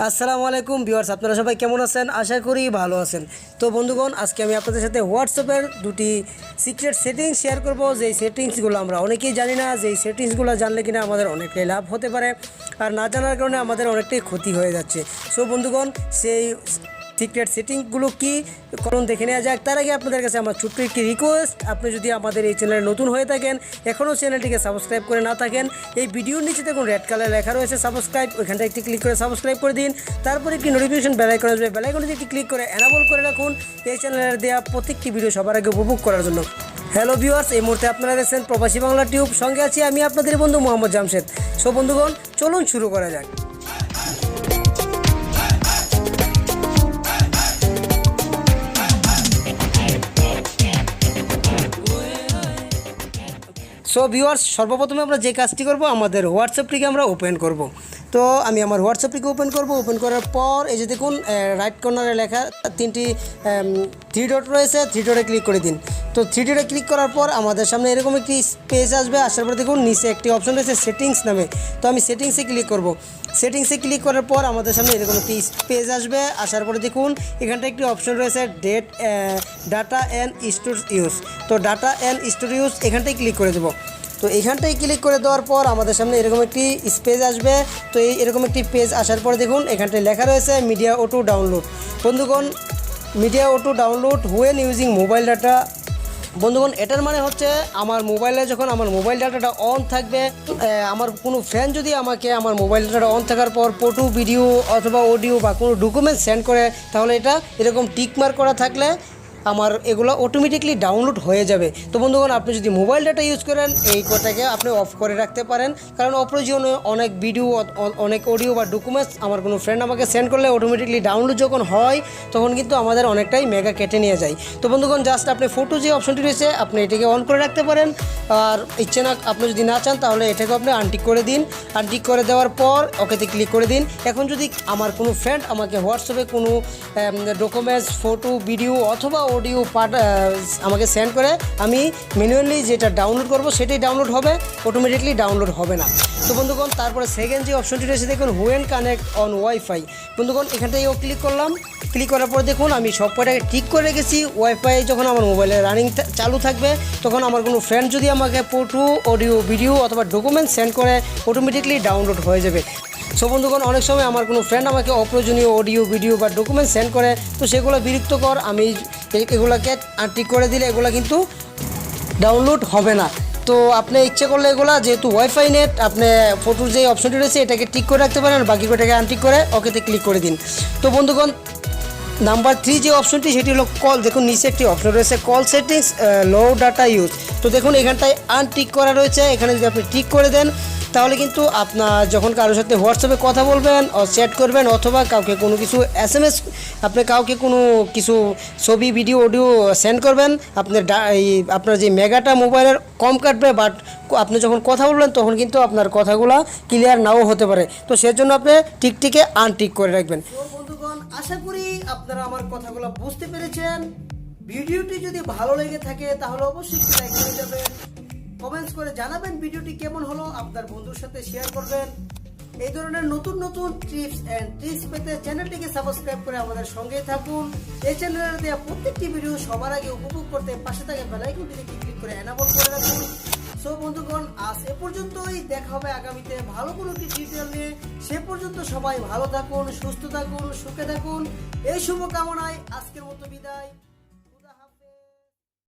আসসালামু আলাইকুম ভিউয়ার্স, আপনারা সবাই কেমন আছেন? আশা করি ভালো আছেন। তো বন্ধুগণ, আজকে আমি আপনাদের সাথে হোয়াটসঅ্যাপের দুটি সিক্রেট সেটিংস শেয়ার করব। যেই সেটিংসগুলো আমরা অনেকেই জানি না, যেই সেটিংসগুলো জানলে কিনা আমাদের অনেকটাই লাভ হতে পারে, আর না জানার কারণে আমাদের অনেকটাই ক্ষতি হয়ে যাচ্ছে। সো বন্ধুগণ, সেই সিক্রেট সেটিংসগুলো কি করুন দেখে নেওয়া যাক। তার আগে আপনাদের কাছে আমার ছোট্ট একটি রিকোয়েস্ট, আপনি যদি আমাদের এই চ্যানেলে নতুন হয়ে থাকেন, এখনও চ্যানেলটিকে সাবস্ক্রাইব করে না থাকেন, এই ভিডিওর নিচে দেখুন রেড কালার লেখা রয়েছে সাবস্ক্রাইব, ওইখানটা একটি ক্লিক করে সাবস্ক্রাইব করে দিন। তারপর একটি নোটিফিকেশন বেল আইকন আসবে, বেল আইকনে একটি ক্লিক করে এনাবল করে রাখুন এই চ্যানেলের দেওয়া প্রত্যেকটি ভিডিও সবার আগে উপভোগ করার জন্য। হ্যালো ভিউয়ার্স, এই মুহূর্তে আপনারা দেখছেন প্রবাসী বাংলা টিউব, সঙ্গে আছি আমি আপনাদের বন্ধু মোহাম্মদ জামশেদ। সো বন্ধুগণ, চলুন শুরু করা যাক। সো ভিউয়ার্স, সর্বপ্রথমে আমরা যে কাজটি করব, আমাদের হোয়াটসঅ্যাপটিকে আমরা ওপেন করব। তো আমি আমার হোয়াটসঅ্যাপটিকে ওপেন করব। ওপেন করার পর এই যে দেখুন রাইট কর্নারে লেখা তিনটি থ্রি ডট রয়েছে, থ্রি ডটে ক্লিক করে দিন। তো থ্রি ডটে ক্লিক করার পর আমাদের সামনে এরকম একটি পেজ আসবে। আসার পর দেখুন নিচে একটি অপশন রয়েছে সেটিংস নামে। তো আমি সেটিংসে ক্লিক করব। সেটিংসে ক্লিক করার পর আমাদের সামনে এরকম একটি পেজ আসবে। আসার পরে দেখুন এখানটা একটি অপশন রয়েছে ডাটা অ্যান্ড স্টোর ইউজ। তো ডাটা অ্যান্ড স্টোর ইউজ এখানটায় ক্লিক করে দেবো। তো এখানটায় ক্লিক করে দেওয়ার পর আমাদের সামনে এরকম একটি পেজ আসবে। তো এরকম একটি পেজ আসার পরে দেখুন এখানটায় লেখা রয়েছে মিডিয়া অটো ডাউনলোড। বন্ধুগণ, media auto download when using mobile data. বন্ধুগণ, এটার মানে হচ্ছে আমার মোবাইলে যখন আমার মোবাইল ডাটাটা অন থাকবে, আমার কোনো ফ্রেন্ড যদি আমাকে আমার মোবাইল ডাটাটা অন থাকার পর ফটো, ভিডিও অথবা অডিও বা কোনো ডকুমেন্টস সেন্ড করে, তাহলে এটা এরকম টিকমার্ক করা থাকলে আমার এগুলো অটোমেটিকলি ডাউনলোড হয়ে যাবে। তো বন্ধুগণ, আপনি যদি মোবাইল ডাটা ইউজ করেন, এই কোটাকে আপনি অফ করে রাখতে পারেন, কারণ অপ্রয়োজনীয় অনেক ভিডিও, অনেক অডিও বা ডকুমেন্টস আমার কোনো ফ্রেন্ড আমাকে সেন্ড করলে অটোমেটিকলি ডাউনলোড যখন হয়, তখন কিন্তু আমাদের অনেকটাই মেগা কেটে নিয়ে যায়। তো বন্ধুগণ, জাস্ট আপনি ফটো যে অপশনটি রয়েছে আপনি এটাকে অন করে রাখতে পারেন, আর ইচ্ছে না আপনি যদি না চান তাহলে এটাকে আপনি আনটিক করে দিন। আনটিক করে দেওয়ার পর ওকেতে ক্লিক করে দিন। এখন যদি আমার কোনো ফ্রেন্ড আমাকে হোয়াটসঅ্যাপে কোনো ডকুমেন্টস, ফটো, ভিডিও অথবা অডিও পার্ট আমাকে সেন্ড করে, আমি ম্যানুয়ালি যেটা ডাউনলোড করব সেটাই ডাউনলোড হবে, অটোমেটিকলি ডাউনলোড হবে না। তো বন্ধুগণ, তারপরে সেকেন্ড যে অপশনটি রয়েছে দেখুন হোয়েন কানেক্ট অন ওয়াইফাই। বন্ধুগণ, এখানটায়ও ক্লিক করলাম। ক্লিক করার পর দেখুন আমি সব কয়টাকে ঠিক করে রেখেছি। ওয়াইফাই যখন আমার মোবাইলে রানিং চালু থাকবে, তখন আমার কোনো ফ্রেন্ড যদি আমাকে ফটো, অডিও, ভিডিও অথবা ডকুমেন্টস সেন্ড করে, অটোমেটিকলি ডাউনলোড হয়ে যাবে। সো বন্ধুগণ, অনেক সময় আমার কোনো ফ্রেন্ড আমাকে অপ্রয়োজনীয় অডিও, ভিডিও বা ডকুমেন্টস সেন্ড করে, তো সেগুলো বিরক্তকর। আমি এগুলোকে ঠিক করে দিলে এগুলো কিন্তু ডাউনলোড হবে না। তো আপনি ইচ্ছে করলে এগুলো, যেহেতু ওয়াইফাই নেট, আপনি ফটোর যে অপশনটি রয়েছে এটাকে টিক করে রাখতে পারেন, বাকি কটাকে আনটিক করে ওকেতে ক্লিক করে দিন। তো বন্ধুগণ, নাম্বার 3 যে অপশনটি সেটি হলো কল। দেখুন নিচে একটি অপশন রয়েছে কল সেটিংস লো ডাটা ইউজ। তো দেখুন এখানটায় আনটিক করা রয়েছে, এখানে যদি আপনি টিক করে দেন তাহলে কিন্তু আপনার যখন কারোর সাথে হোয়াটসঅ্যাপে কথা বলবেন, চ্যাট করবেন অথবা কাউকে কোনো কিছু SMS, আপনি কাউকে কোনো কিছু ছবি, ভিডিও, অডিও সেন্ড করবেন, আপনার যে মেগাটা মোবাইলের কম কাটবে, বাট আপনি যখন কথা বলবেন তখন কিন্তু আপনার কথাগুলো ক্লিয়ার নাও হতে পারে। তো সেজন্য আপনি টিকটিকে আনটিক করে রাখবেন। বন্ধুগণ, আশা করি আপনারা আমার কথাগুলো বুঝতে পেরেছেন। ভিডিওটি যদি ভালো লেগে থাকে তাহলে অবশ্যই লাইক করে যাবেন, কমেন্টস করে জানাবেন ভিডিওটি কেমন হলো, আপনার বন্ধুর সাথে শেয়ার করবেন। এই ধরনের নতুন নতুন টিপস এন্ড ট্রিক্স পেতে চ্যানেলটিকে সাবস্ক্রাইব করে আমাদের সঙ্গেই থাকুন। এই চ্যানেলের দেওয়া প্রত্যেকটি ভিডিও সবার আগে উপভোগ করতে পাশে থাকা বেল আইকনটিতে ক্লিক করে এনাবল করে রাখুন। সো বন্ধুগণ, আজ এ পর্যন্তই। দেখা হবে আগামীতে ভালো কোনো একটি টিউটোরিয়াল নিয়ে। সে পর্যন্ত সবাই ভালো থাকুন, সুস্থ থাকুন, সুখে থাকুন, এই শুভকামনায় আজকের মতো বিদায়।